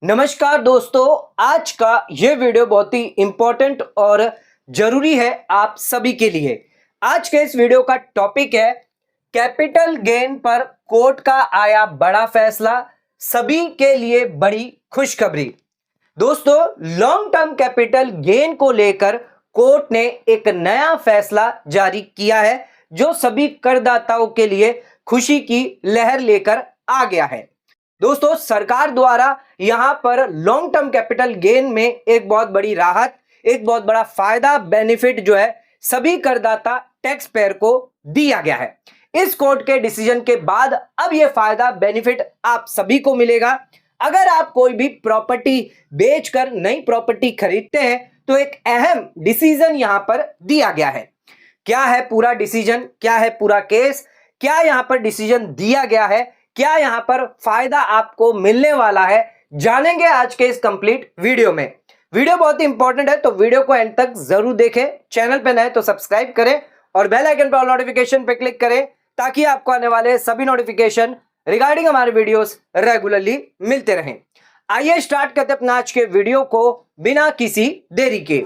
नमस्कार दोस्तों, आज का ये वीडियो बहुत ही इंपॉर्टेंट और जरूरी है आप सभी के लिए। आज के इस वीडियो का टॉपिक है कैपिटल गेन पर कोर्ट का आया बड़ा फैसला, सभी के लिए बड़ी खुशखबरी। दोस्तों, लॉन्ग टर्म कैपिटल गेन को लेकर कोर्ट ने एक नया फैसला जारी किया है जो सभी करदाताओं के लिए खुशी की लहर लेकर आ गया है। दोस्तों, सरकार द्वारा यहां पर लॉन्ग टर्म कैपिटल गेन में एक बहुत बड़ी राहत, एक बहुत बड़ा फायदा, बेनिफिट जो है सभी करदाता टैक्स पेयर को दिया गया है। इस कोर्ट के डिसीजन के बाद अब यह फायदा, बेनिफिट आप सभी को मिलेगा। अगर आप कोई भी प्रॉपर्टी बेचकर नई प्रॉपर्टी खरीदते हैं तो एक अहम डिसीजन यहां पर दिया गया है। क्या है पूरा डिसीजन, क्या है पूरा केस, क्या यहां पर डिसीजन दिया गया है, क्या यहां पर फायदा आपको मिलने वाला है, जानेंगे आज के इस कंप्लीट वीडियो में। वीडियो बहुत ही इंपॉर्टेंट है तो वीडियो को एंड तक जरूर देखें। चैनल पे नए तो सब्सक्राइब करें और बेल आइकन पर ऑल नोटिफिकेशन पे क्लिक करें ताकि आपको आने वाले सभी नोटिफिकेशन रिगार्डिंग हमारे वीडियोस रेगुलरली मिलते रहें। आइए स्टार्ट करते अपना आज के वीडियो को बिना किसी देरी के।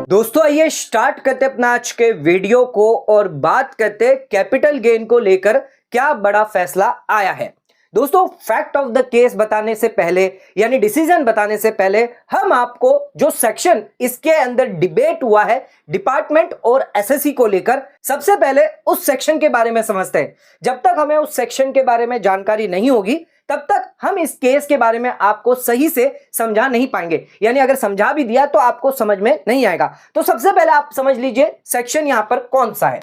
दोस्तों, आइए स्टार्ट करते अपना आज के वीडियो को और बात करते कैपिटल गेन को लेकर क्या बड़ा फैसला आया है। दोस्तों, फैक्ट ऑफ द केस बताने से पहले यानी डिसीजन बताने से पहले हम आपको जो सेक्शन इसके अंदर डिबेट हुआ है डिपार्टमेंट और एसएससी को लेकर, सबसे पहले उस सेक्शन के बारे में समझते हैं। जब तक हमें उस सेक्शन के बारे में जानकारी नहीं होगी तब तक हम इस केस के बारे में आपको सही से समझा नहीं पाएंगे, यानी अगर समझा भी दिया तो आपको समझ में नहीं आएगा। तो सबसे पहले आप समझ लीजिए सेक्शन यहां पर कौन सा है।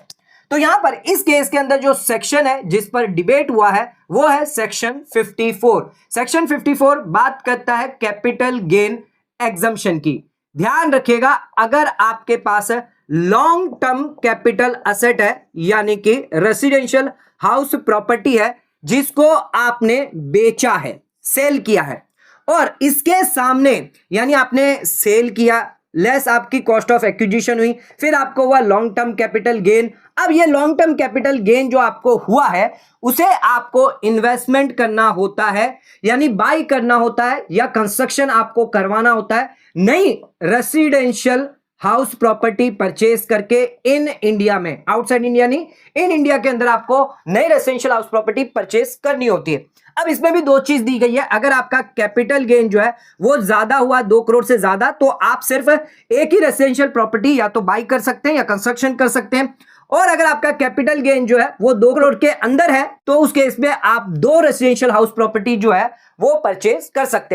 तो यहां पर इस केस के अंदर जो सेक्शन है जिस पर डिबेट हुआ है वो है सेक्शन 54। सेक्शन 54 बात करता है कैपिटल गेन एग्जम्पशन की। ध्यान रखिएगा, अगर आपके पास लॉन्ग टर्म कैपिटल असेट है यानी कि रेसिडेंशियल हाउस प्रॉपर्टी है जिसको आपने बेचा है, सेल किया है, और इसके सामने यानी आपने सेल किया, लेस आपकी कॉस्ट ऑफ एक्विजिशन हुई, फिर आपको हुआ लॉन्ग टर्म कैपिटल गेन। अब ये लॉन्ग टर्म कैपिटल गेन जो आपको हुआ है उसे आपको इन्वेस्टमेंट करना होता है, यानी बाई करना होता है या कंस्ट्रक्शन आपको करवाना होता है नई रेसिडेंशियल हाउस प्रॉपर्टी परचेज करके इन इंडिया में, आउटसाइड इंडिया नहीं, इन इंडिया के अंदर आपको नई रेसिडेंशियल हाउस प्रॉपर्टी परचेज करनी होती है। अब इसमें भी दो चीज दी गई है। अगर आपका कैपिटल गेन जो है वो ज्यादा हुआ 2 करोड़ से ज्यादा तो आप सिर्फ एक ही रेसिडेंशियल प्रॉपर्टी या तो बाई कर सकते हैं या कंस्ट्रक्शन कर सकते हैं, और अगर आपका कैपिटल गेन जो है वो 2 करोड़ के अंदर है तो उस केस में आप 2 रेसिडेंशियल हाउस प्रॉपर्टी जो है वो परचेज कर सकते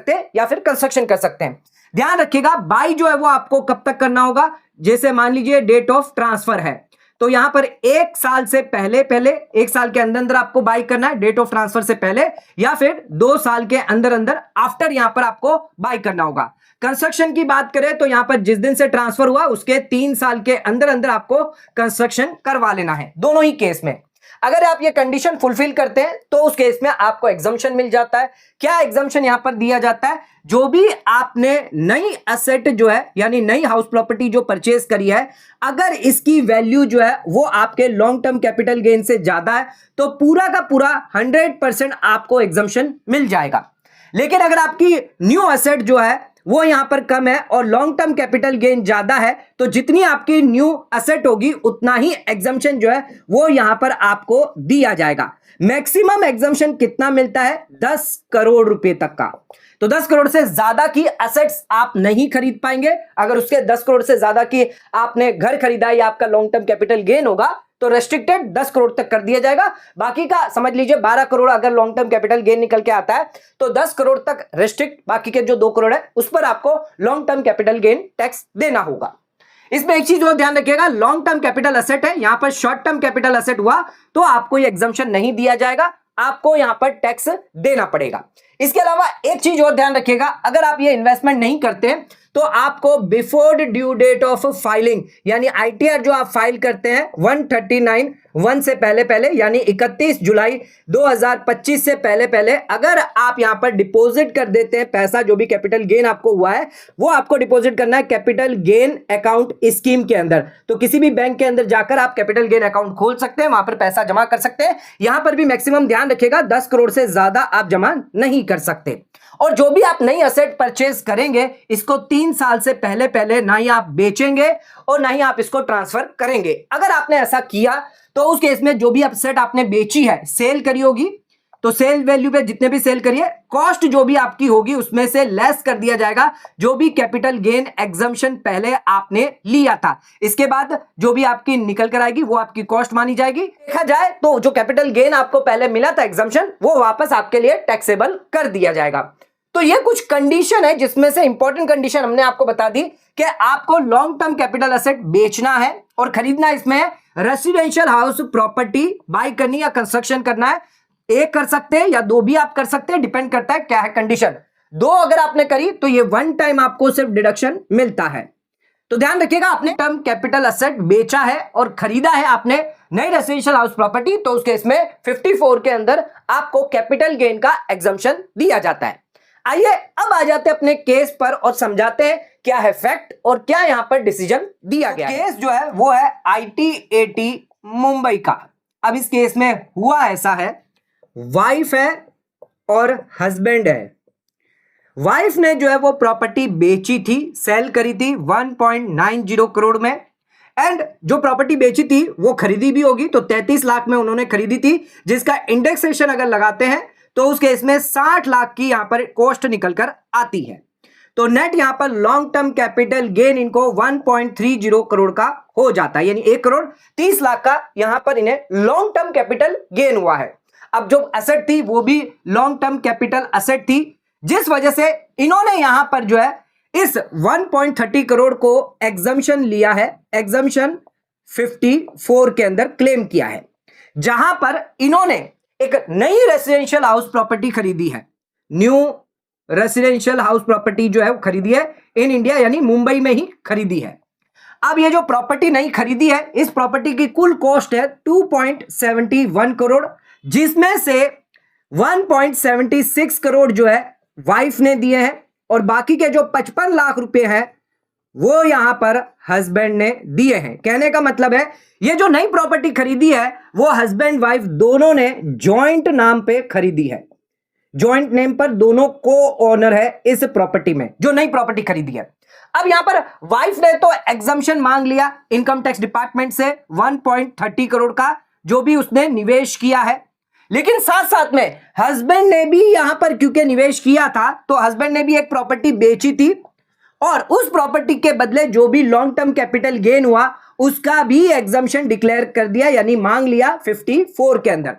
हैं या फिर कंस्ट्रक्शन कर सकते हैं। ध्यान रखिएगा, बाई जो है वो आपको कब तक करना होगा, जैसे मान लीजिए डेट ऑफ ट्रांसफर है तो यहां पर 1 साल से पहले 1 साल के अंदर आपको बाई करना है डेट ऑफ ट्रांसफर से पहले, या फिर 2 साल के अंदर आफ्टर यहां पर आपको बाई करना होगा। कंस्ट्रक्शन की बात करें तो यहां पर जिस दिन से ट्रांसफर हुआ उसके 3 साल के अंदर आपको कंस्ट्रक्शन करवा लेना है। दोनों ही केस में अगर आप ये कंडीशन फुलफिल करते हैं तो उस केस में आपको एग्जम्पशन मिल जाता है। क्या एग्जम्पशन यहां पर दिया जाता है, जो भी आपने नई एसेट जो है यानी नई हाउस प्रॉपर्टी जो परचेज करी है, अगर इसकी वैल्यू जो है वो आपके लॉन्ग टर्म कैपिटल गेन से ज्यादा है तो पूरा का पूरा 100% आपको एग्जम्पशन मिल जाएगा। लेकिन अगर आपकी न्यू एसेट जो है वो यहां पर कम है और लॉन्ग टर्म कैपिटल गेन ज्यादा है तो जितनी आपकी न्यू एसेट होगी उतना ही एग्जम्पशन जो है वो यहां पर आपको दिया जाएगा। मैक्सिमम एग्जम्पशन कितना मिलता है, 10 करोड़ रुपए तक का। तो 10 करोड़ से ज्यादा की एसेट्स आप नहीं खरीद पाएंगे। अगर उसके 10 करोड़ से ज्यादा की आपने घर खरीदा या आपका लॉन्ग टर्म कैपिटल गेन होगा तो रेस्ट्रिक्टेड 10 करोड़ तक कर दिया जाएगा। बाकी का समझ लीजिए 12 करोड़ अगर लॉन्ग टर्म कैपिटल गेन निकल के आता है तो 10 करोड़ तक रेस्ट्रिक्ट, बाकी के जो 2 करोड़ है उस पर आपको long term capital gain tax देना होगा। इसमें एक चीज और ध्यान रखिएगा, लॉन्ग टर्म कैपिटल असेट है, यहां पर शॉर्ट टर्म कैपिटल असेट हुआ तो आपको ये एग्जम्पशन नहीं दिया जाएगा, आपको यहां पर टैक्स देना पड़ेगा। इसके अलावा एक चीज और ध्यान रखिएगा, अगर आप ये इन्वेस्टमेंट नहीं करते तो आपको before due date of filing यानी आईटीआर जो आप फाइल करते हैं 139(1) से पहले पहले यानी 31 जुलाई 2025 से पहले पहले अगर आप यहां पर डिपॉजिट कर देते हैं पैसा, जो भी कैपिटल गेन आपको हुआ है वो आपको डिपॉजिट करना है कैपिटल गेन अकाउंट स्कीम के अंदर। तो किसी भी बैंक के अंदर जाकर आप कैपिटल गेन अकाउंट खोल सकते हैं, वहां पर पैसा जमा कर सकते हैं। यहां पर भी मैक्सिमम ध्यान रखिएगा 10 करोड़ से ज्यादा आप जमा नहीं कर सकते। और जो भी आप नई असेट परचेज करेंगे इसको 3 साल से पहले पहले ना ही आप बेचेंगे और ना ही आप इसको ट्रांसफर करेंगे। अगर आपने ऐसा किया तो उस केस में जो भी असेट आपने बेची है, सेल करी होगी, तो सेल वैल्यू पे जितने भी सेल करिए, कॉस्ट जो भी आपकी होगी उसमें से लेस कर दिया जाएगा जो भी कैपिटल गेन एग्जम्पशन पहले आपने लिया था। इसके बाद जो भी आपकी निकल कर आएगी वो आपकी कॉस्ट मानी जाएगी। देखा जाए तो जो कैपिटल गेन आपको पहले मिला था एग्जम्पशन, वो वापस आपके लिए टैक्सेबल कर दिया जाएगा। तो ये कुछ कंडीशन है जिसमें से इंपॉर्टेंट कंडीशन हमने आपको बता दी कि आपको लॉन्ग टर्म कैपिटल एसेट बेचना है और खरीदना इसमें रेसिडेंशियल हाउस प्रॉपर्टी बाय करनी या कंस्ट्रक्शन करना है। एक कर सकते हैं या दो भी आप कर सकते हैं, डिपेंड करता है क्या है कंडीशन। दो अगर आपने करी तो ये 1 टाइम आपको सिर्फ डिडक्शन मिलता है। तो ध्यान रखिएगा, आपने टर्म कैपिटल एसेट बेचा है और खरीदा है आपने नई रेसिडेंशियल हाउस प्रॉपर्टी, तो उस केस में 54 के अंदर आपको कैपिटल गेन का एग्जम्पशन दिया जाता है। आइए अब आ जाते हैं अपने केस पर और समझाते हैं क्या है फैक्ट और क्या यहां पर डिसीजन दिया गया। केस जो है वो है ITAT मुंबई का। अब इस केस में हुआ ऐसा है, वाइफ है और हस्बैंड है। वाइफ ने जो है वो प्रॉपर्टी बेची थी, सेल करी थी 1.90 करोड़ में, एंड जो प्रॉपर्टी बेची थी वो खरीदी भी होगी, तो 33 लाख में उन्होंने खरीदी थी, जिसका इंडेक्सेशन अगर लगाते हैं तो उस केस में 60 लाख की यहां पर कॉस्ट निकल कर आती है। तो नेट यहां पर लॉन्ग टर्म कैपिटल गेन इनको 1.30 करोड़ का हो जाता है, यानी 1 करोड़ 30 लाख का यहां पर इन्हें लॉन्ग टर्म कैपिटल गेन हुआ है। अब जो एसेट थी वो भी लॉन्ग टर्म कैपिटल एसेट थी, जिस वजह से इन्होंने यहां पर जो है इस 1.30 करोड़ को एग्जम्पशन लिया है, एग्जम्पशन 54 के अंदर क्लेम किया है, जहां पर इन्होंने एक नई रेसिडेंशियल हाउस प्रॉपर्टी खरीदी है। न्यू रेसिडेंशियल हाउस प्रॉपर्टी जो है वो खरीदी है इन इंडिया, यानी मुंबई में ही खरीदी है। अब ये जो प्रॉपर्टी नई खरीदी है, इस प्रॉपर्टी की कुल कॉस्ट है 2.71 करोड़, जिसमें से 1.76 करोड़ जो है वाइफ ने दिए हैं और बाकी के जो 55 लाख रुपए हैं वो यहां पर हस्बैंड ने दिए हैं। कहने का मतलब है ये जो नई प्रॉपर्टी खरीदी है वो हस्बैंड वाइफ दोनों ने जॉइंट नाम पे खरीदी है। जॉइंट नेम पर दोनों को ओनर है इस प्रॉपर्टी में, जो नई प्रॉपर्टी खरीदी है। अब यहां पर वाइफ ने तो एग्जम्पशन मांग लिया इनकम टैक्स डिपार्टमेंट से 1.30 करोड़ का, जो भी उसने निवेश किया है, लेकिन साथ साथ में हस्बैंड ने भी यहां पर क्योंकि निवेश किया था तो हस्बैंड ने भी एक प्रॉपर्टी बेची थी और उस प्रॉपर्टी के बदले जो भी लॉन्ग टर्म कैपिटल गेन हुआ उसका भी एग्जम्पशन डिक्लेयर कर दिया, यानी मांग लिया 54 के अंदर।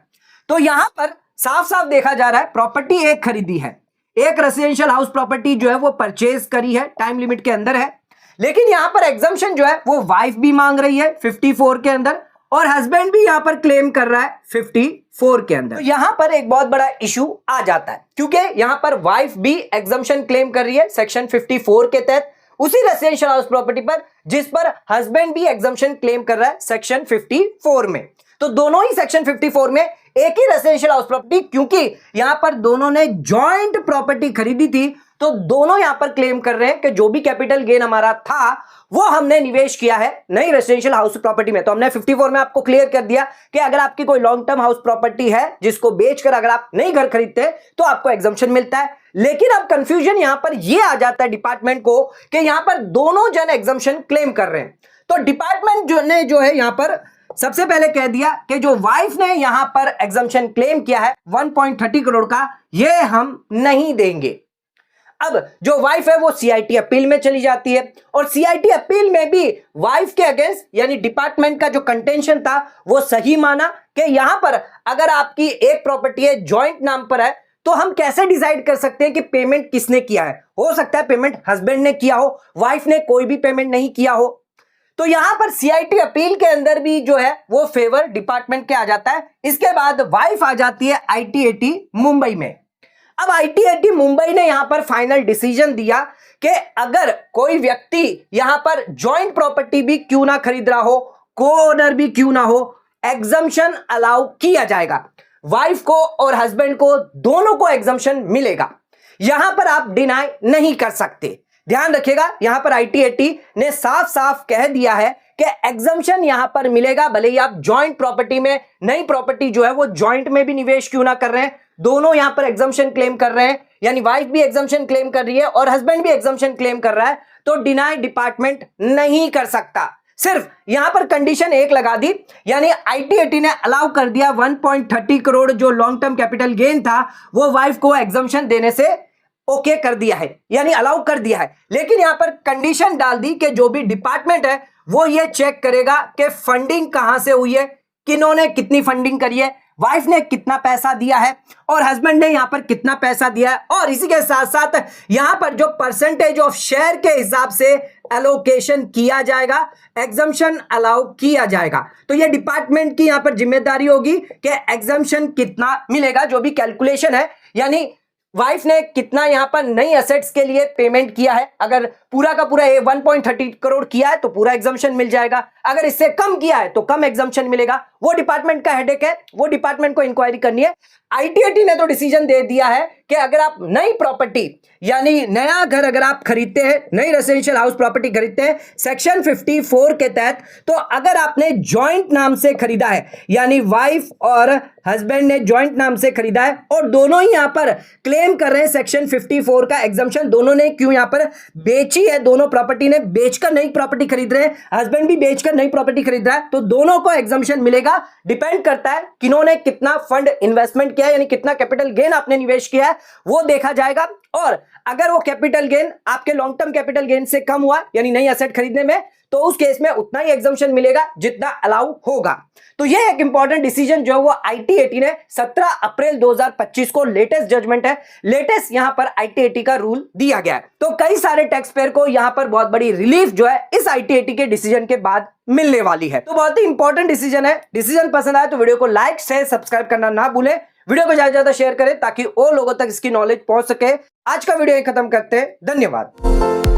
तो यहां पर साफ साफ देखा जा रहा है प्रॉपर्टी एक खरीदी है, एक रेसिडेंशियल हाउस प्रॉपर्टी जो है वो परचेज करी है, टाइम लिमिट के अंदर है, लेकिन यहां पर एग्जम्पशन जो है वो वाइफ भी मांग रही है 54 के अंदर और हस्बैंड भी यहां पर क्लेम कर रहा है 54 के अंदर। तो यहां पर एक बहुत बड़ा इशू आ जाता है, क्योंकि यहां पर वाइफ भी एग्जम्पशन क्लेम कर रही है सेक्शन 54 के तहत उसी रेसिडेंशियल हाउस प्रॉपर्टी पर, जिस पर हस्बैंड भी एग्जम्पशन क्लेम कर रहा है सेक्शन 54 में। तो दोनों ही सेक्शन 54 में एक ही रेसिडेंशियल हाउस प्रॉपर्टी, क्योंकि यहां पर दोनों ने जॉइंट प्रॉपर्टी खरीदी थी, तो दोनों यहां पर क्लेम कर रहे हैं कि जो भी कैपिटल गेन हमारा था वो हमने निवेश किया है नई रेसिडेंशियल हाउस प्रॉपर्टी में। तो हमने 54 में आपको क्लियर कर दिया कि अगर आपकी कोई लॉन्ग टर्म हाउस प्रॉपर्टी है जिसको बेचकर अगर आप नई घर खरीदते हैं तो आपको एग्जम्पशन मिलता है। लेकिन अब कंफ्यूजन यहां पर यह आ जाता है डिपार्टमेंट को कि यहां पर दोनों जन एग्जम्पशन क्लेम कर रहे हैं। तो डिपार्टमेंट जो है यहां पर सबसे पहले कह दिया कि जो वाइफ ने यहां पर एग्जम्पशन क्लेम किया है 1.30 करोड़ का, ये हम नहीं देंगे। अब जो वाइफ है वो सीआईटी अपील में चली जाती है और सीआईटी अपील में भी वाइफ के अगेंस्ट यानी डिपार्टमेंट का जो कंटेंशन था वो सही माना कि यहां पर अगर आपकी एक प्रॉपर्टी है जॉइंट नाम पर है तो हम कैसे डिसाइड कर सकते हैं कि पेमेंट किसने किया है। हो सकता है पेमेंट हस्बैंड ने किया हो, वाइफ ने कोई भी पेमेंट नहीं किया हो। तो यहां पर सीआईटी अपील के अंदर भी जो है वो फेवर डिपार्टमेंट के आ जाता है। इसके बाद वाइफ आ जाती है ITAT मुंबई में। अब ITAT मुंबई ने यहां पर फाइनल डिसीजन दिया कि अगर कोई व्यक्ति यहां पर जॉइंट प्रॉपर्टी भी क्यों ना खरीद रहा हो, को ओनर भी क्यों ना हो, एग्जम्पशन अलाउ किया जाएगा। वाइफ को और हस्बैंड को दोनों को एग्जम्पशन मिलेगा। यहां पर आप डिनाई नहीं कर सकते। ध्यान रखिएगा, यहां पर ITAT ने साफ साफ कह दिया है कि एग्जम्पशन यहां पर मिलेगा, भले ही आप जॉइंट प्रॉपर्टी में, नई प्रॉपर्टी जो है वो जॉइंट में भी निवेश क्यों ना कर रहे हैं, दोनों यहां पर एग्जम्पशन क्लेम कर रहे हैं, यानी वाइफ भी एग्जम्पशन क्लेम कर रही है और हस्बैंड भी एग्जम्पशन क्लेम कर रहा है, तो डिनाई डिपार्टमेंट नहीं कर सकता। सिर्फ यहां पर कंडीशन एक लगा दी, यानी ITAT ने अलाउ कर दिया 1.30 करोड़ जो लॉन्ग टर्म कैपिटल गेन था वो वाइफ को एग्जम्पशन देने से ओके कर दिया है, यानी अलाउ कर दिया है। लेकिन यहां पर कंडीशन डाल दी कि जो भी डिपार्टमेंट है वो ये चेक करेगा कि फंडिंग कहां से हुई है, किन्होंने कितनी फंडिंग करी है, वाइफ ने कितना पैसा दिया है और हस्बैंड ने यहां पर कितना पैसा दिया है, और इसी के साथ साथ यहां पर जो परसेंटेज ऑफ शेयर के हिसाब से एलोकेशन किया जाएगा, एग्जम्पशन अलाउ किया जाएगा। तो ये डिपार्टमेंट की यहां पर जिम्मेदारी होगी कि एग्जम्पशन कितना मिलेगा, जो भी कैलकुलेशन है, यानी वाइफ ने कितना यहां पर नई एसेट्स के लिए पेमेंट किया है, अगर पूरा का पूरा 1.30 करोड़ किया है तो पूरा एग्जम्पशन मिल जाएगा, अगर इससे कम किया है तो कम एग्जम्पशन मिलेगा। वो डिपार्टमेंट का हेडेक है, वो डिपार्टमेंट को इंक्वायरी करनी है। ITAT ने तो डिसीजन दे दिया है कि अगर आप नई प्रॉपर्टी, यानी नया घर अगर आप खरीदते हैं, नई रेजिडेंशियल हाउस प्रॉपर्टी खरीदते हैं सेक्शन 54 के तहत, तो अगर आपने जॉइंट नाम से खरीदा है, यानी वाइफ और हस्बैंड ने जॉइंट नाम से खरीदा है और दोनों ही यहां पर क्लेम कर रहे हैं सेक्शन 54 का एग्जम्पशन, दोनों ने क्यों यहां पर बेची है, दोनों प्रॉपर्टी ने बेचकर नई प्रॉपर्टी खरीद रहे हैं, हस्बैंड भी बेचकर नई प्रॉपर्टी खरीद रहा है, तो दोनों को एग्जम्पशन मिलेगा। डिपेंड करता है किन्होंने कितना फंड इन्वेस्टमेंट किया है, यानी कितना कैपिटल गेन आपने निवेश किया है वो देखा जाएगा। और अगर वो कैपिटल गेन आपके लॉन्ग टर्म कैपिटल गेन से कम हुआ, यानी नई एसेट खरीदने में, तो उस केस में उतना ही एग्जम्पशन मिलेगा जितना अलाउ होगा। तो ये एक इंपॉर्टेंट डिसीजन जो है वो ITAT ने 17 अप्रैल 2025 को लेटेस्ट जजमेंट है, लेटेस्ट यहां पर ITAT का रूल दिया गया है। तो कई सारे टैक्स पेयर को यहां पर बहुत बड़ी रिलीफ जो है इस ITAT के डिसीजन के बाद मिलने वाली है। तो बहुत ही इंपॉर्टेंट डिसीजन है। डिसीजन पसंद आए तो वीडियो को लाइक शेयर सब्सक्राइब करना ना भूलें, वीडियो को ज्यादा से ज्यादा शेयर करें ताकि और लोगों तक इसकी नॉलेज पहुंच सके। आज का वीडियो खत्म करते हैं, धन्यवाद।